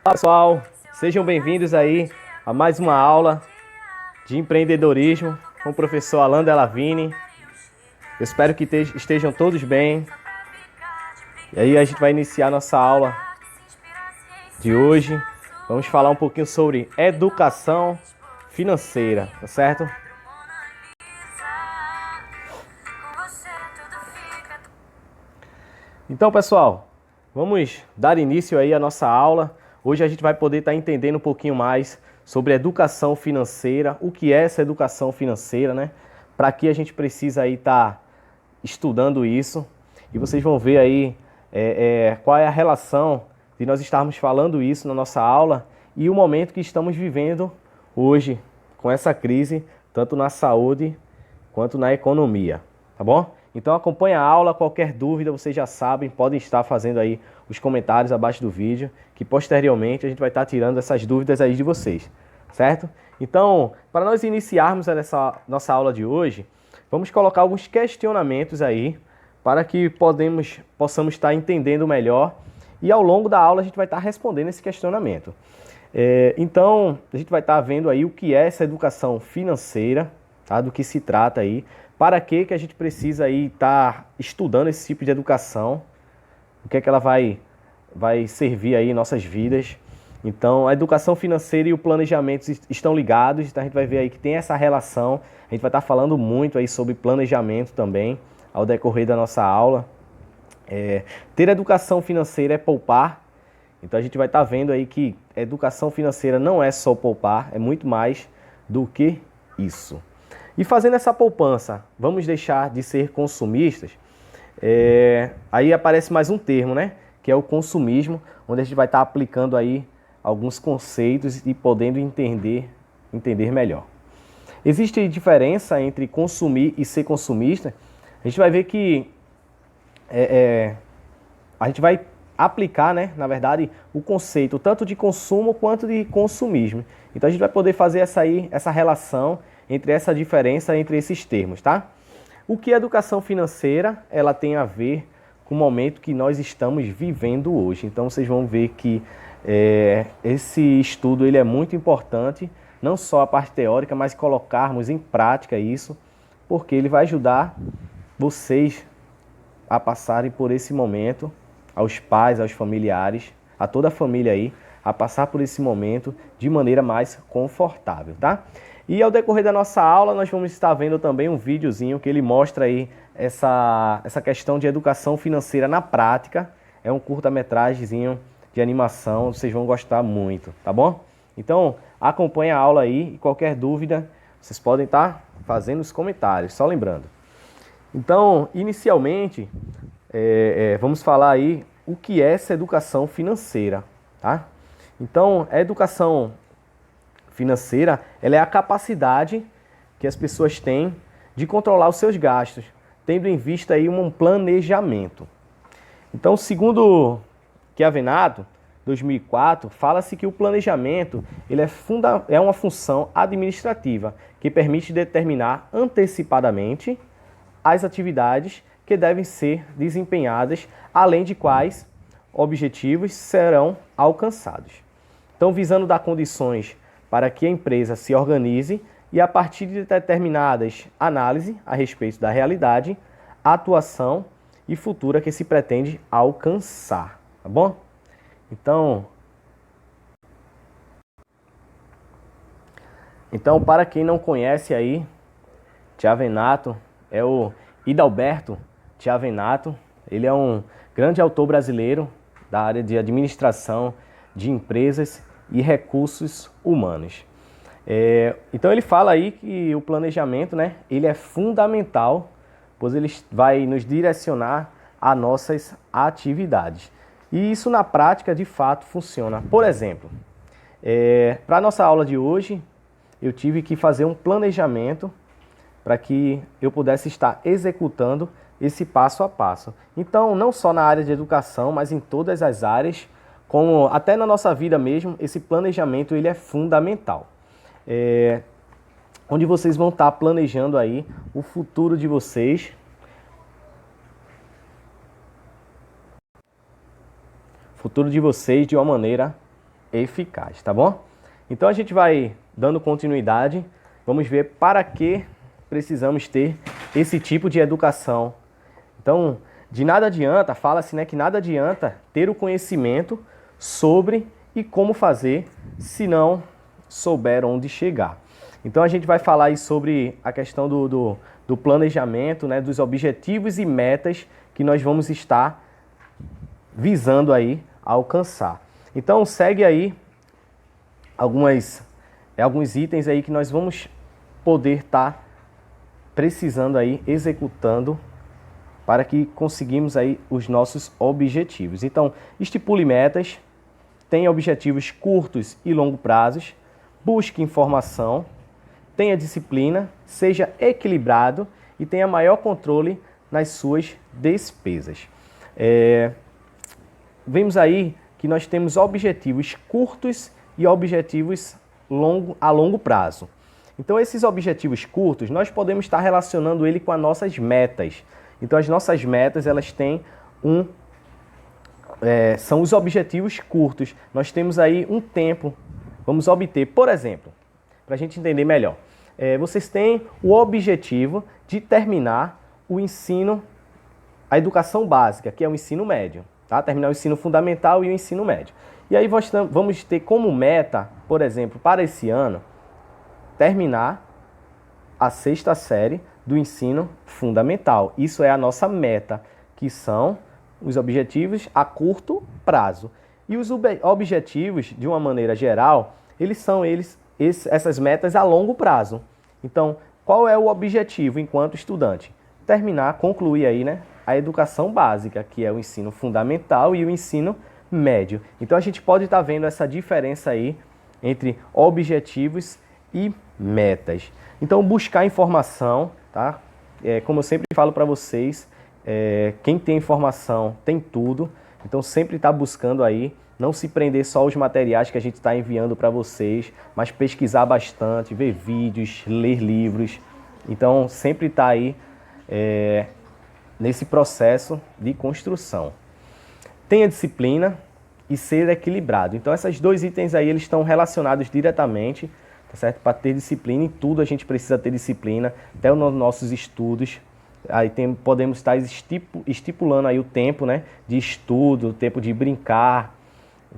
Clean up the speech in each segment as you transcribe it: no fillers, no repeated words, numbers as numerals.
Olá, pessoal, sejam bem-vindos aí a mais uma aula de empreendedorismo com o professor Alan Delavine. Eu espero que estejam todos bem. E aí a gente vai iniciar nossa aula de hoje. Vamos falar um pouquinho sobre educação financeira, tá certo? Então, pessoal, vamos dar início aí à nossa aula. Hoje a gente vai poder estar entendendo um pouquinho mais sobre educação financeira, o que é essa educação financeira, né? Para que a gente precisa aí estar estudando isso. E vocês vão ver aí qual é a relação de nós estarmos falando isso na nossa aula e o momento que estamos vivendo hoje com essa crise, tanto na saúde quanto na economia, tá bom? Então acompanha a aula, qualquer dúvida vocês já sabem, podem estar fazendo aí os comentários abaixo do vídeo, que posteriormente a gente vai estar tirando essas dúvidas aí de vocês, certo? Então, para nós iniciarmos essa nossa aula de hoje, vamos colocar alguns questionamentos aí, para que possamos estar entendendo melhor, e ao longo da aula a gente vai estar respondendo esse questionamento. Então, a gente vai estar vendo aí o que é essa educação financeira, tá? Do que se trata aí, para que a gente precisa aí estar estudando esse tipo de educação, o que é que ela vai servir aí em nossas vidas. Então, a educação financeira e o planejamento estão ligados, então a gente vai ver aí que tem essa relação. A gente vai estar falando muito aí sobre planejamento também, ao decorrer da nossa aula. Ter educação financeira é poupar, então a gente vai estar vendo aí que educação financeira não é só poupar, é muito mais do que isso. E fazendo essa poupança, vamos deixar de ser consumistas? Aí aparece mais um termo, né? Que é o consumismo, onde a gente vai estar aplicando aí alguns conceitos e podendo entender melhor. Existe diferença entre consumir e ser consumista? A gente vai ver que a gente vai aplicar, né, na verdade, o conceito tanto de consumo quanto de consumismo. Então a gente vai poder fazer essa relação entre essa diferença entre esses termos, tá? O que é educação financeira? Ela tem a ver com o momento que nós estamos vivendo hoje. Então vocês vão ver que esse estudo ele é muito importante, não só a parte teórica, mas colocarmos em prática isso, porque ele vai ajudar vocês a passarem por esse momento, aos pais, aos familiares, a toda a família aí, a passar por esse momento de maneira mais confortável, tá? E ao decorrer da nossa aula, nós vamos estar vendo também um videozinho que ele mostra aí essa questão de educação financeira na prática. É um curta-metragemzinho de animação, vocês vão gostar muito, tá bom? Então, acompanha a aula aí e qualquer dúvida, vocês podem estar fazendo os comentários, só lembrando. Então, inicialmente, vamos falar aí o que é essa educação financeira, tá? Então, a educação financeira, ela é a capacidade que as pessoas têm de controlar os seus gastos, tendo em vista aí um planejamento. Então, segundo Chiavenato, 2004, fala-se que o planejamento ele é uma função administrativa que permite determinar antecipadamente as atividades que devem ser desempenhadas, além de quais objetivos serão alcançados. Então, visando dar condições para que a empresa se organize e, a partir de determinadas análises a respeito da realidade, atuação e futura que se pretende alcançar, tá bom? Então, para quem não conhece aí, Chiavenato é o Hidalberto Chiavenato. Ele é um grande autor brasileiro da área de administração de empresas e recursos humanos. Então ele fala aí que o planejamento, né, ele é fundamental, pois ele vai nos direcionar a nossas atividades. E isso na prática de fato funciona. Por exemplo, para a nossa aula de hoje, eu tive que fazer um planejamento para que eu pudesse estar executando esse passo a passo. Então, não só na área de educação, mas em todas as áreas, como até na nossa vida mesmo, esse planejamento ele é fundamental. Onde vocês vão estar planejando aí o futuro de vocês. De uma maneira eficaz, tá bom? Então a gente vai dando continuidade, vamos ver para que precisamos ter esse tipo de educação. Então, de nada adianta, fala-se, né, que nada adianta ter o conhecimento sobre e como fazer se não souber onde chegar. Então a gente vai falar aí sobre a questão do planejamento, né, dos objetivos e metas que nós vamos estar visando aí alcançar. Então segue aí alguns itens aí que nós vamos poder estar precisando aí, executando para que conseguimos aí os nossos objetivos. Então, estipule metas, tenha objetivos curtos e longo prazos, busque informação, tenha disciplina, seja equilibrado e tenha maior controle nas suas despesas. Vemos aí que nós temos objetivos curtos e objetivos a longo prazo. Então, esses objetivos curtos, nós podemos estar relacionando ele com as nossas metas. Então, as nossas metas, elas têm são os objetivos curtos. Nós temos aí um tempo, vamos obter, por exemplo, para a gente entender melhor. Vocês têm o objetivo de terminar o ensino, a educação básica, que é o ensino médio, tá? Terminar o ensino fundamental e o ensino médio. E aí vamos ter como meta, por exemplo, para esse ano, terminar a 6ª série do ensino fundamental. Isso é a nossa meta, que são os objetivos a curto prazo. E os objetivos, de uma maneira geral, essas metas a longo prazo. Então, qual é o objetivo enquanto estudante? Concluir aí, né, a educação básica, que é o ensino fundamental e o ensino médio. Então, a gente pode estar vendo essa diferença aí entre objetivos e metas. Então, buscar informação, tá? Como eu sempre falo para vocês, quem tem informação tem tudo. Então, sempre está buscando aí, não se prender só aos materiais que a gente está enviando para vocês, mas pesquisar bastante, ver vídeos, ler livros. Então, sempre está aí nesse processo de construção. Tenha disciplina e ser equilibrado. Então, esses dois itens aí, eles estão relacionados diretamente, tá certo? Para ter disciplina em tudo, a gente precisa ter disciplina, até nos nossos estudos. Aí podemos estar estipulando aí o tempo, né, de estudo, o tempo de brincar.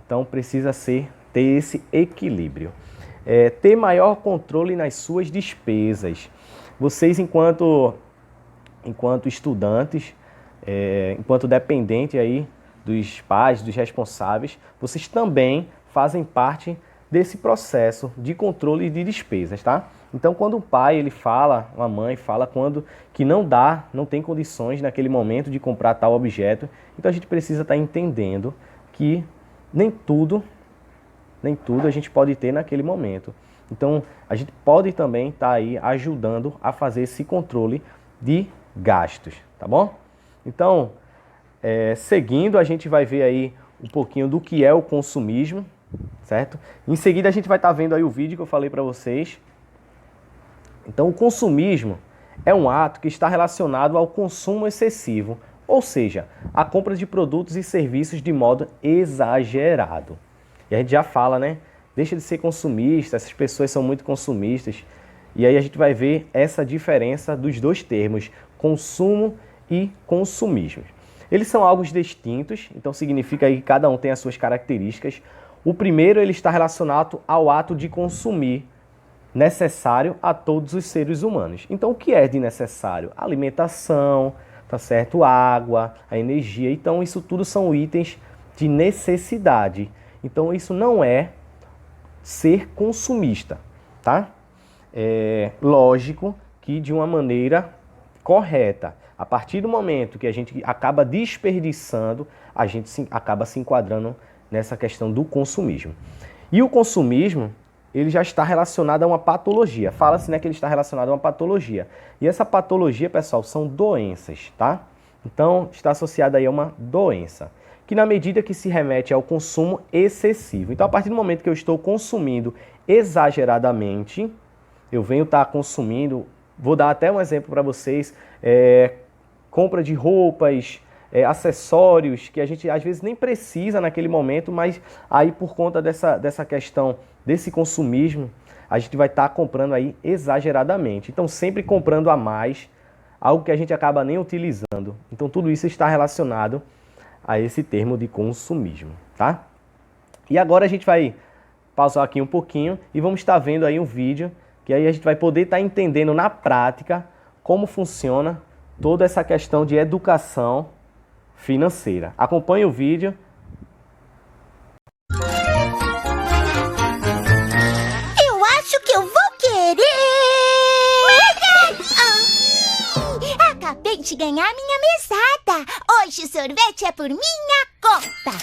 Então, precisa ter esse equilíbrio. Ter maior controle nas suas despesas. Vocês, enquanto estudantes, enquanto dependente aí dos pais, dos responsáveis, vocês também fazem parte desse processo de controle de despesas, tá? Então, quando o pai, uma mãe fala que não tem condições naquele momento de comprar tal objeto, então a gente precisa estar entendendo que nem tudo a gente pode ter naquele momento. Então, a gente pode também estar aí ajudando a fazer esse controle de gastos, tá bom? Então, seguindo, a gente vai ver aí um pouquinho do que é o consumismo, certo? Em seguida, a gente vai estar vendo aí o vídeo que eu falei para vocês. Então, o consumismo é um ato que está relacionado ao consumo excessivo, ou seja, a compra de produtos e serviços de modo exagerado. E a gente já fala, né? Deixa de ser consumista, essas pessoas são muito consumistas. E aí a gente vai ver essa diferença dos dois termos, consumo e consumismo. Eles são algo distintos, então significa que cada um tem as suas características. O primeiro, ele está relacionado ao ato de consumir, necessário a todos os seres humanos. Então, o que é de necessário? A alimentação, tá certo? Água, a energia. Então, isso tudo são itens de necessidade. Então, isso não é ser consumista, tá? É lógico que de uma maneira correta. A partir do momento que a gente acaba desperdiçando, a gente acaba se enquadrando nessa questão do consumismo. E o consumismo, ele já está relacionado a uma patologia. Fala-se, né, que ele está relacionado a uma patologia. E essa patologia, pessoal, são doenças, tá? Então, está associada aí a uma doença, que na medida que se remete ao consumo excessivo. Então, a partir do momento que eu estou consumindo exageradamente, eu venho estar consumindo, vou dar até um exemplo para vocês, compra de roupas, acessórios que a gente às vezes nem precisa naquele momento, mas aí por conta dessa questão desse consumismo, a gente vai estar comprando aí exageradamente. Então sempre comprando a mais, algo que a gente acaba nem utilizando. Então tudo isso está relacionado a esse termo de consumismo, tá? E agora a gente vai pausar aqui um pouquinho e vamos estar vendo aí um vídeo que aí a gente vai poder estar entendendo na prática como funciona toda essa questão de educação financeira. Acompanhe o vídeo. Eu acho que eu vou querer... Acabei de ganhar minha mesada. Hoje o sorvete é por minha conta.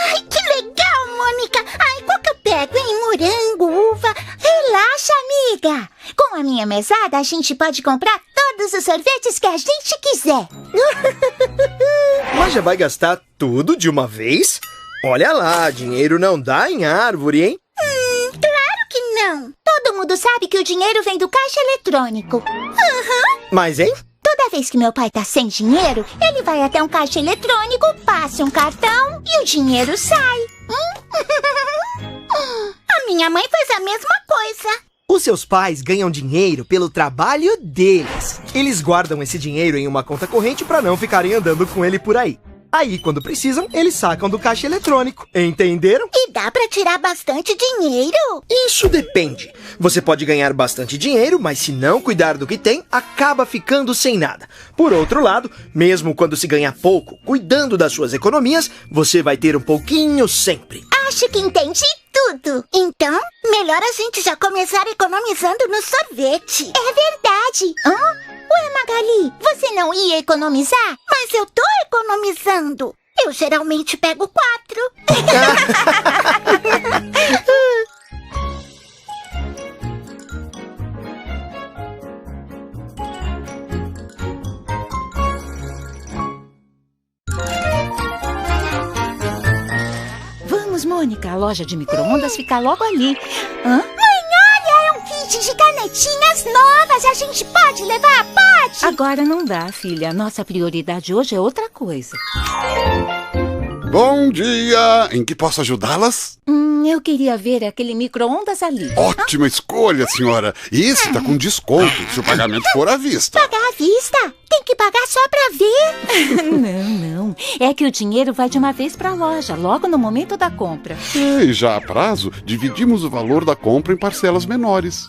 Ai, que legal, Mônica. Ai, qual que eu pego, hein? Morango, uva. Relaxa, amiga. Com a minha mesada, a gente pode comprar todos os sorvetes que a gente quiser. Mas já vai gastar tudo de uma vez? Olha lá, dinheiro não dá em árvore, hein? Claro que não. Todo mundo sabe que o dinheiro vem do caixa eletrônico. Mas, hein? Toda vez que meu pai tá sem dinheiro, ele vai até um caixa eletrônico, passa um cartão e o dinheiro sai. A minha mãe faz a mesma coisa. Os seus pais ganham dinheiro pelo trabalho deles. Eles guardam esse dinheiro em uma conta corrente para não ficarem andando com ele por aí. Aí, quando precisam, eles sacam do caixa eletrônico. Entenderam? E dá pra tirar bastante dinheiro? Isso depende. Você pode ganhar bastante dinheiro, mas se não cuidar do que tem, acaba ficando sem nada. Por outro lado, mesmo quando se ganha pouco, cuidando das suas economias, você vai ter um pouquinho sempre. Acho que entendi tudo. Então, melhor a gente já começar economizando no sorvete. É verdade. Ué, Magali, você não ia economizar? Mas eu tô economizando. Eu geralmente pego 4. Vamos, Mônica, a loja de micro-ondas fica logo ali. Mãe, olha, é um kit de canetinhas novas. A gente pode levar? Pode? Agora não dá, filha. Nossa prioridade hoje é outra coisa. Bom dia! Em que posso ajudá-las? Eu queria ver aquele micro-ondas ali. Ótima escolha, senhora! Esse tá com desconto, se o pagamento for à vista. Pagar à vista? Tem que pagar só pra ver? Não. É que o dinheiro vai de uma vez pra loja, logo no momento da compra. E já a prazo, dividimos o valor da compra em parcelas menores.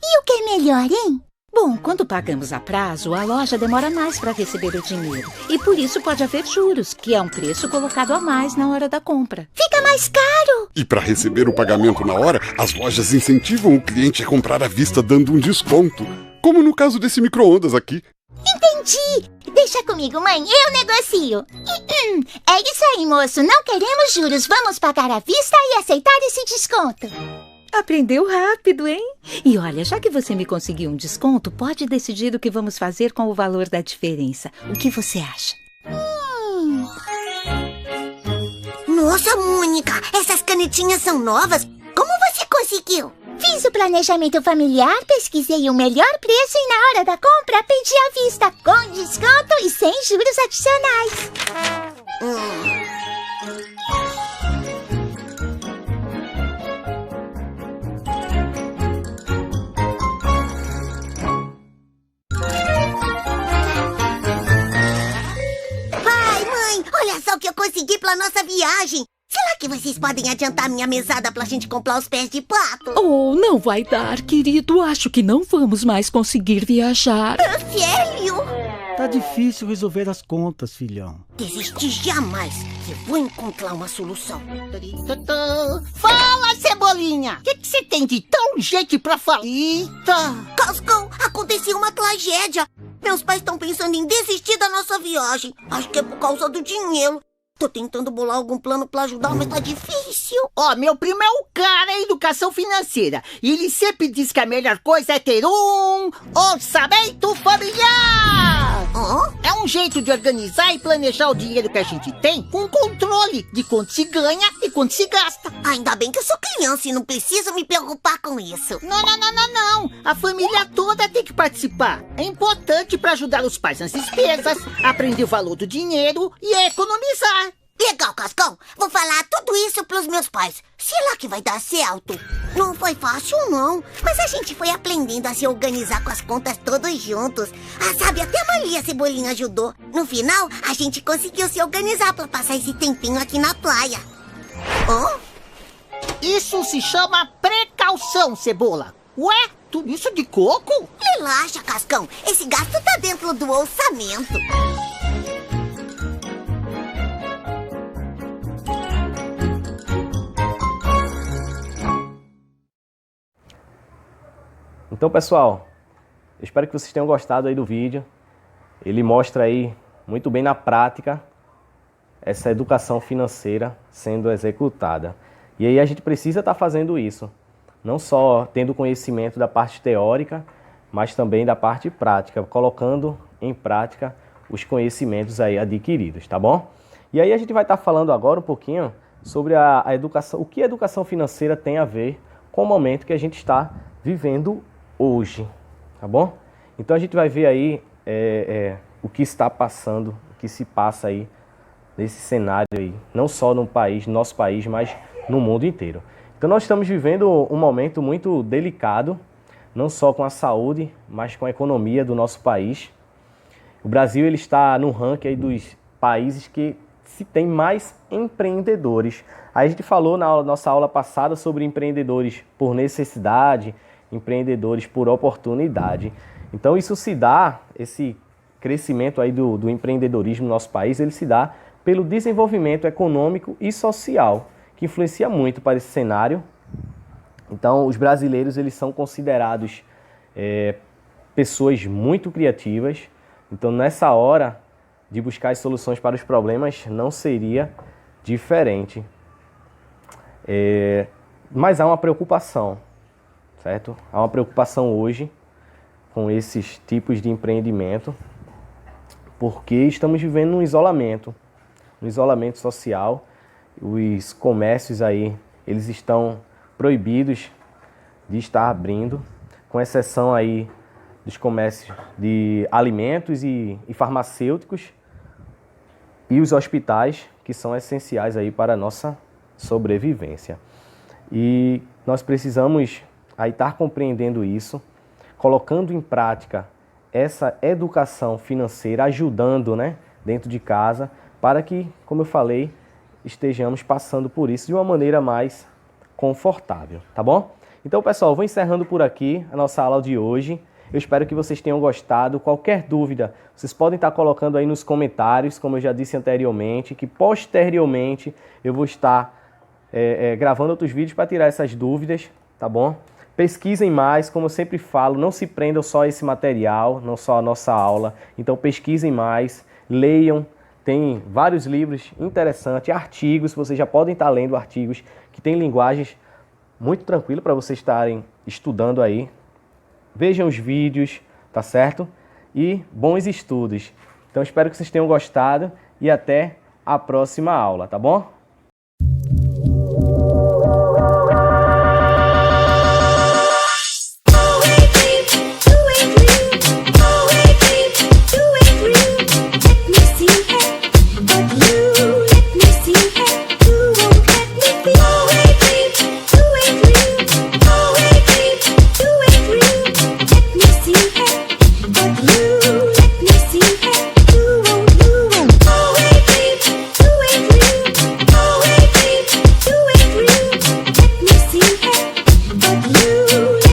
E o que é melhor, hein? Bom, quando pagamos a prazo, a loja demora mais para receber o dinheiro. E por isso pode haver juros, que é um preço colocado a mais na hora da compra. Fica mais caro. E para receber o pagamento na hora, as lojas incentivam o cliente a comprar à vista dando um desconto. Como no caso desse micro-ondas aqui. Entendi. Deixa comigo, mãe. Eu negocio. É isso aí, moço. Não queremos juros. Vamos pagar à vista e aceitar esse desconto. Aprendeu rápido, hein? E olha, já que você me conseguiu um desconto, pode decidir o que vamos fazer com o valor da diferença. O que você acha? Nossa, Mônica, essas canetinhas são novas. Como você conseguiu? Fiz o planejamento familiar, pesquisei o melhor preço e na hora da compra pedi à vista, com desconto e sem juros adicionais. Olha só o que eu consegui pra nossa viagem. Será que vocês podem adiantar minha mesada pra gente comprar os pés de pato? Oh, não vai dar, querido. Acho que não vamos mais conseguir viajar. Sério? Tá difícil resolver as contas, filhão. Desistir jamais. Eu vou encontrar uma solução. Fala, Cebolinha! O que você tem de tão jeito pra falar? Eita! Cascão, aconteceu uma tragédia. Meus pais estão pensando em desistir da nossa viagem. Acho que é por causa do dinheiro. Tô tentando bolar algum plano pra ajudar, mas tá difícil. Ó, meu primo é um cara em educação financeira. E ele sempre diz que a melhor coisa é ter um orçamento familiar. É um jeito de organizar e planejar o dinheiro que a gente tem com controle de quanto se ganha e quanto se gasta. Ainda bem que eu sou criança e não preciso me preocupar com isso. Não. A família toda tem que participar. É importante para ajudar os pais nas despesas, aprender o valor do dinheiro e economizar. Legal, Cascão. Vou falar tudo isso pros meus pais. Será que vai dar certo? Não foi fácil, não. Mas a gente foi aprendendo a se organizar com as contas todos juntos. Sabe, até a Maria Cebolinha ajudou. No final, a gente conseguiu se organizar pra passar esse tempinho aqui na praia. Isso se chama precaução, Cebola. Ué, tudo isso de coco? Relaxa, Cascão. Esse gasto tá dentro do orçamento. Então, pessoal, eu espero que vocês tenham gostado aí do vídeo. Ele mostra aí muito bem na prática essa educação financeira sendo executada. E aí a gente precisa estar fazendo isso, não só tendo conhecimento da parte teórica, mas também da parte prática, colocando em prática os conhecimentos aí adquiridos, tá bom? E aí a gente vai estar falando agora um pouquinho sobre a educação, o que a educação financeira tem a ver com o momento que a gente está vivendo hoje, tá bom? Então a gente vai ver aí o que está passando, o que se passa aí nesse cenário aí, não só no país, no nosso país, mas no mundo inteiro. Então nós estamos vivendo um momento muito delicado, não só com a saúde, mas com a economia do nosso país. O Brasil ele está no ranking aí dos países que se tem mais empreendedores. Aí a gente falou na nossa aula passada sobre empreendedores por necessidade, empreendedores por oportunidade. Então isso se dá, esse crescimento aí do empreendedorismo no nosso país, ele se dá pelo desenvolvimento econômico e social, que influencia muito para esse cenário. Então os brasileiros eles são considerados pessoas muito criativas. Então nessa hora de buscar as soluções para os problemas não seria diferente. Mas há uma preocupação, certo? Há uma preocupação hoje com esses tipos de empreendimento, porque estamos vivendo um isolamento social. Os comércios aí, eles estão proibidos de estar abrindo, com exceção aí dos comércios de alimentos e farmacêuticos e os hospitais, que são essenciais aí para a nossa sobrevivência. E nós precisamos aí estar compreendendo isso, colocando em prática essa educação financeira, ajudando, né, dentro de casa, para que, como eu falei, estejamos passando por isso de uma maneira mais confortável, tá bom? Então, pessoal, vou encerrando por aqui a nossa aula de hoje. Eu espero que vocês tenham gostado. Qualquer dúvida, vocês podem estar colocando aí nos comentários, como eu já disse anteriormente, que posteriormente eu vou estar gravando outros vídeos para tirar essas dúvidas, tá bom? Pesquisem mais, como eu sempre falo, não se prendam só a esse material, não só a nossa aula. Então pesquisem mais, leiam, tem vários livros interessantes, artigos, vocês já podem estar lendo artigos que têm linguagens muito tranquilas para vocês estarem estudando aí. Vejam os vídeos, tá certo? E bons estudos. Então espero que vocês tenham gostado e até a próxima aula, tá bom?